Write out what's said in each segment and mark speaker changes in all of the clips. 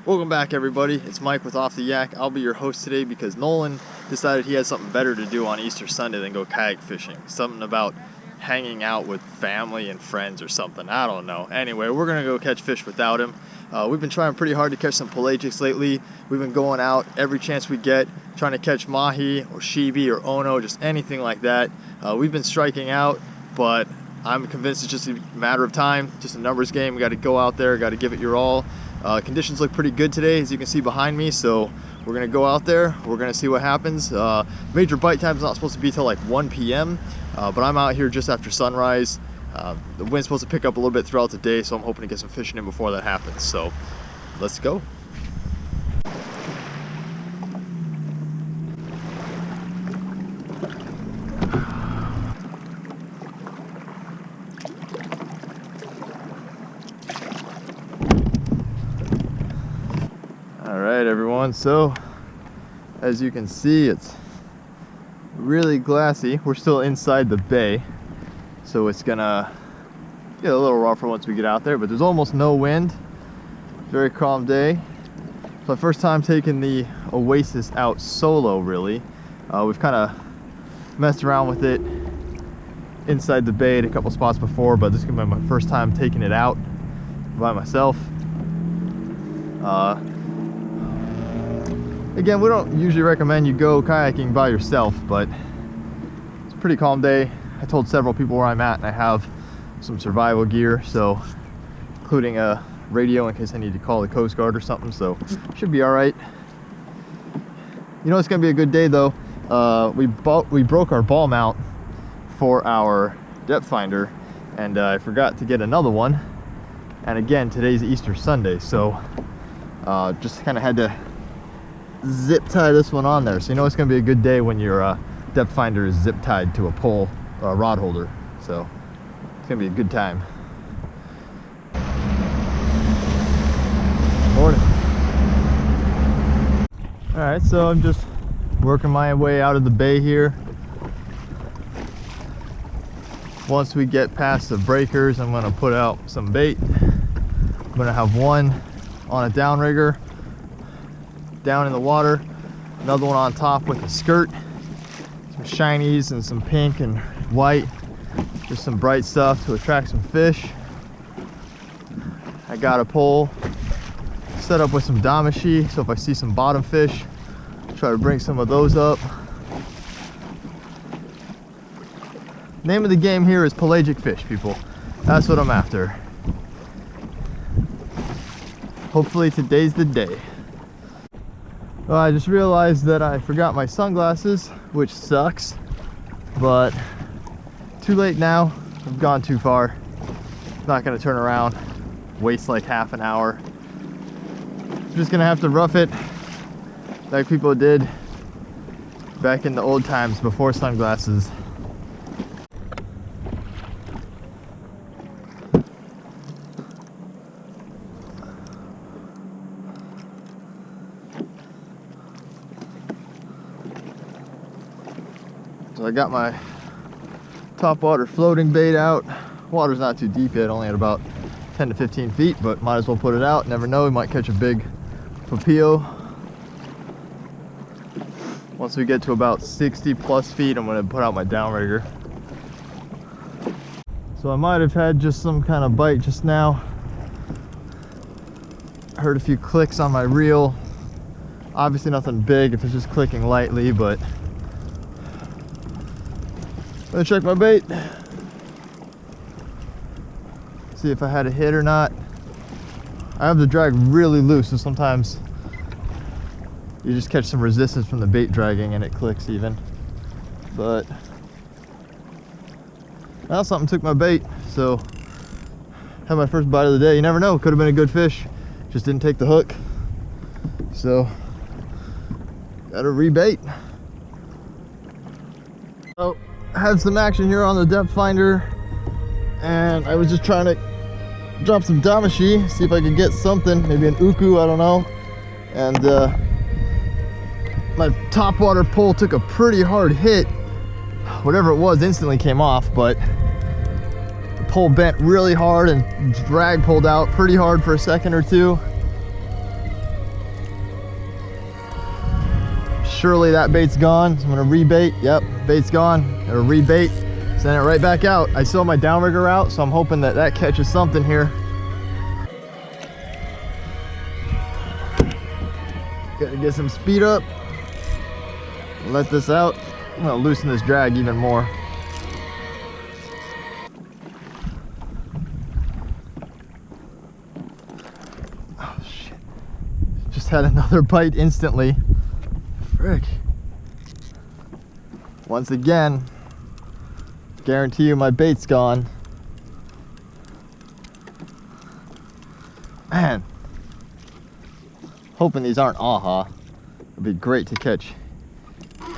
Speaker 1: Welcome back, everybody. It's Mike with Off the Yak. I'll be your host today because Nolan decided he had something better to do on Easter Sunday than go kayak fishing. Something about hanging out with family and friends or something. I don't know. Anyway, we're going to go catch fish without him. We've been trying pretty hard to catch some pelagics lately. We've been going out every chance we get, trying to catch mahi or shibi or ono, just anything like that. We've been striking out, but I'm convinced it's just a matter of time, just a numbers game. We got to go out there, got to give it your all. Conditions look pretty good today, as you can see behind me, so we're going to go out there, we're going to see what happens. Major bite time is not supposed to be till like 1 p.m., but I'm out here just after sunrise. The wind's supposed to pick up a little bit throughout the day, so I'm hoping to get some fishing in before that happens. So let's go. Alright everyone, so as you can see, it's really glassy. We're still inside the bay, so it's gonna get a little rougher once we get out there, but there's almost no wind. Very calm day. It's my first time taking the Oasis out solo, really. We've kind of messed around with it inside the bay at a couple spots before, but this is gonna be my first time taking it out by myself. Again, we don't usually recommend you go kayaking by yourself, but it's a pretty calm day. I told several people where I'm at, and I have some survival gear, so including a radio in case I need to call the Coast Guard or something, so should be all right. You know, it's gonna be a good day though. We broke our ball mount for our depth finder, and I forgot to get another one. And again, today's Easter Sunday, so just kind of had to zip tie this one on there, so you know it's gonna be a good day when your depth finder is zip tied to a pole or a rod holder, so it's gonna be a good time. Morning. All right, so I'm just working my way out of the bay here. Once we get past the breakers, I'm gonna put out some bait. I'm gonna have one on a downrigger down in the water, another one on top with a skirt, some shinies and some pink and white, just some bright stuff to attract some fish. I got a pole set up with some damashi, so if I see some bottom fish, try to bring some of those up. Name of the game here is pelagic fish, people. That's what I'm after. Hopefully today's the day. Well, I just realized that I forgot my sunglasses, which sucks, but too late now. I've gone too far. Not gonna turn around, waste like half an hour. I'm just gonna have to rough it like people did back in the old times before sunglasses. So I got my top water floating bait out. Water's not too deep yet, only at about 10 to 15 feet, but might as well put it out. Never know, we might catch a big papillo. Once we get to about 60 plus feet, I'm gonna put out my downrigger. So I might have had just some kind of bite just now. I heard a few clicks on my reel. Obviously nothing big if it's just clicking lightly, but I'm gonna check my bait, see if I had a hit or not. I have the drag really loose, so sometimes you just catch some resistance from the bait dragging and it clicks even. But now something took my bait, so had my first bite of the day. You never know, could have been a good fish, just didn't take the hook. So gotta rebait. So had some action here on the depth finder, and I was just trying to drop some damashi, see if I could get something, maybe an uku, I don't know. And my top water pole took a pretty hard hit. Whatever it was instantly came off, but the pole bent really hard and drag pulled out pretty hard for a second or two. surely that bait's gone. So I'm gonna rebait. Yep, bait's gone. Gonna rebait, send it right back out. I still have my downrigger out, so I'm hoping that that catches something here. Gotta get some speed up. Let this out. I'm gonna loosen this drag even more. Oh shit. Just had another bite instantly. Frick. Once again, guarantee you my bait's gone. Man. Hoping these aren't Aaaaand. It'd be great to catch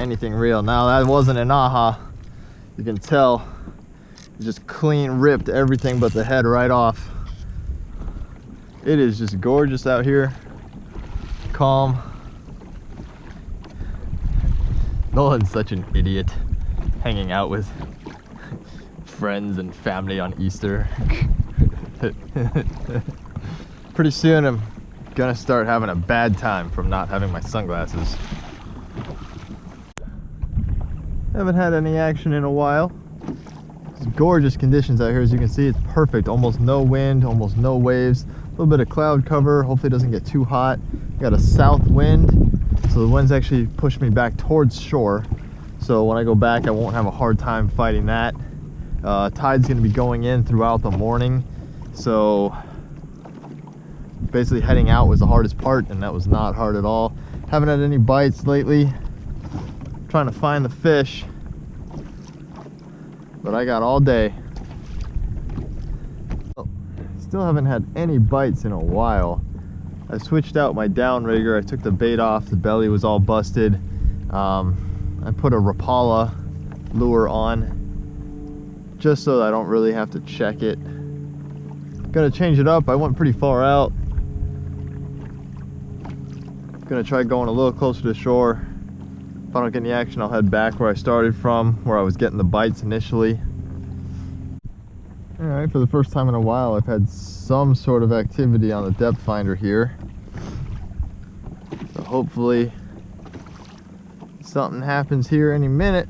Speaker 1: anything real. Now that wasn't an Aaaaand. You can tell it just clean ripped everything but the head right off. It is just gorgeous out here. Calm. Nolan's such an idiot, hanging out with friends and family on Easter. Pretty soon I'm gonna start having a bad time from not having my sunglasses. Haven't had any action in a while. It's gorgeous conditions out here. As you can see, it's perfect. Almost no wind, almost no waves. A little bit of cloud cover. Hopefully it doesn't get too hot. Got a south wind, so the wind's actually pushed me back towards shore. So when I go back, I won't have a hard time fighting that. Tide's gonna be going in throughout the morning. So basically heading out was the hardest part, and that was not hard at all. Haven't had any bites lately. Trying to find the fish, but I got all day. Still haven't had any bites in a while. I switched out my downrigger. I took the bait off. The belly was all busted. I put a Rapala lure on just so that I don't really have to check it. Gonna change it up. I went pretty far out. Gonna try going a little closer to shore. If I don't get any action, I'll head back where I started from, where I was getting the bites initially. All right, for the first time in a while, I've had some sort of activity on the depth finder here. So hopefully something happens here any minute.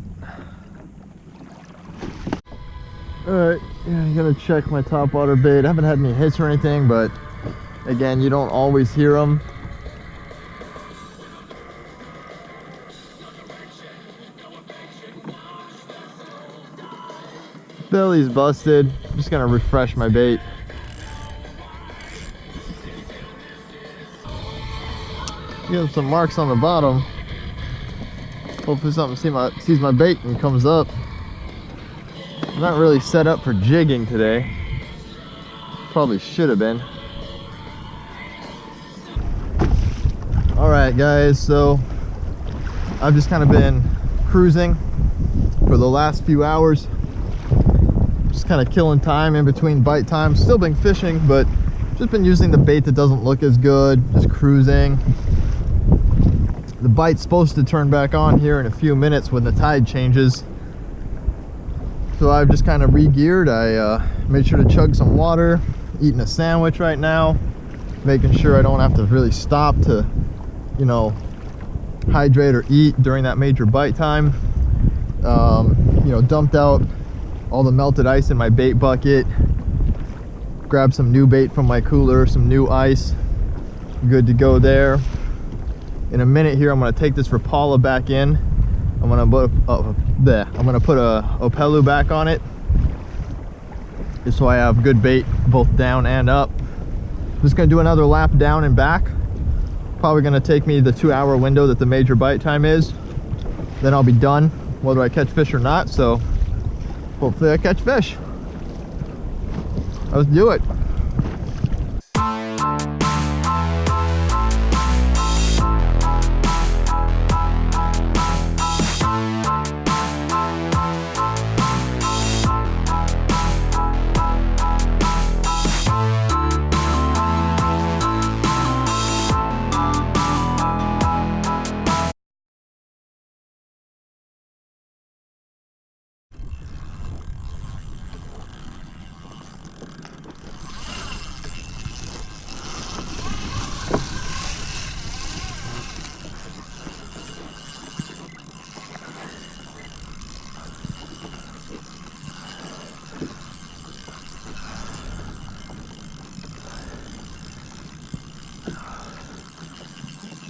Speaker 1: All right, yeah, I'm gonna check my topwater bait. I haven't had any hits or anything, but again, you don't always hear them. Belly's busted. I'm just gonna refresh my bait. Get some marks on the bottom. Hopefully something sees my bait and comes up. I'm not really set up for jigging today. Probably should have been. Alright guys, so I've just kind of been cruising for the last few hours. Just kind of killing time in between bite times. Still been fishing, but just been using the bait that doesn't look as good. Just cruising. The bite's supposed to turn back on here in a few minutes when the tide changes. So I've just kind of re-geared. I made sure to chug some water, eating a sandwich right now, making sure I don't have to really stop to, you know, hydrate or eat during that major bite time. You know, dumped out all the melted ice in my bait bucket, grabbed some new bait from my cooler, some new ice, good to go there. In a minute here, I'm going to take this Rapala back in. I'm going to put a Opelu back on it, just so I have good bait both down and up. Just going to do another lap down and back. Probably going to take me the 2-hour window that the major bite time is. Then I'll be done, whether I catch fish or not. So hopefully I catch fish. Let's do it.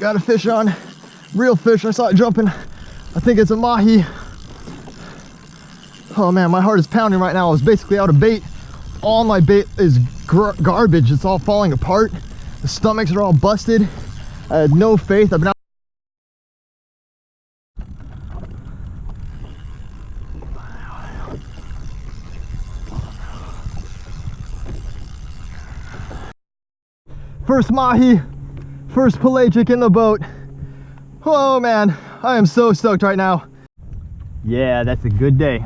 Speaker 1: got a fish on, real fish. I saw it jumping. I think it's a mahi. Oh man, my heart is pounding right now. I was basically out of bait. All my bait is garbage. It's all falling apart. The stomachs are all busted. I had no faith. I've been out. First mahi, first pelagic in the boat. Oh man, I am so stoked right now. Yeah, that's a good day.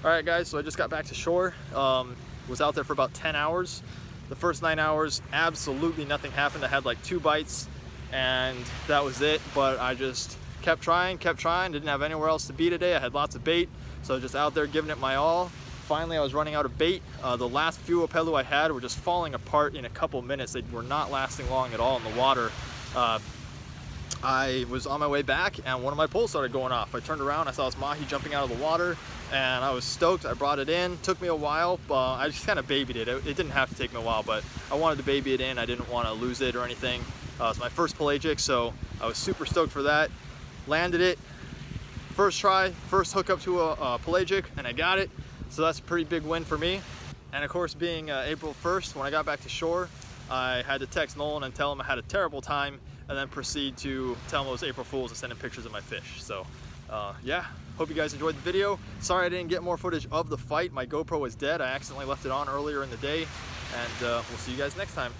Speaker 1: All right guys, so I just got back to shore. Was out there for about 10 hours. The first 9 hours, absolutely nothing happened. I had like 2 bites and that was it. But I just kept trying, didn't have anywhere else to be today. I had lots of bait, so just out there giving it my all. Finally, I was running out of bait. The last few opelu I had were just falling apart in a couple minutes. They were not lasting long at all in the water. I was on my way back and one of my poles started going off. I turned around, I saw this mahi jumping out of the water and I was stoked. I brought it in. Took me a while, but I just kind of babied it. It didn't have to take me a while, but I wanted to baby it in. I didn't want to lose it or anything. It's my first pelagic, so I was super stoked for that. Landed it, first try, first hookup to a pelagic, and I got it. So that's a pretty big win for me. And of course, being April 1st, when I got back to shore, I had to text Nolan and tell him I had a terrible time, and then proceed to tell him it was April Fools and send him pictures of my fish. So yeah, hope you guys enjoyed the video. Sorry I didn't get more footage of the fight. My GoPro was dead. I accidentally left it on earlier in the day, and we'll see you guys next time.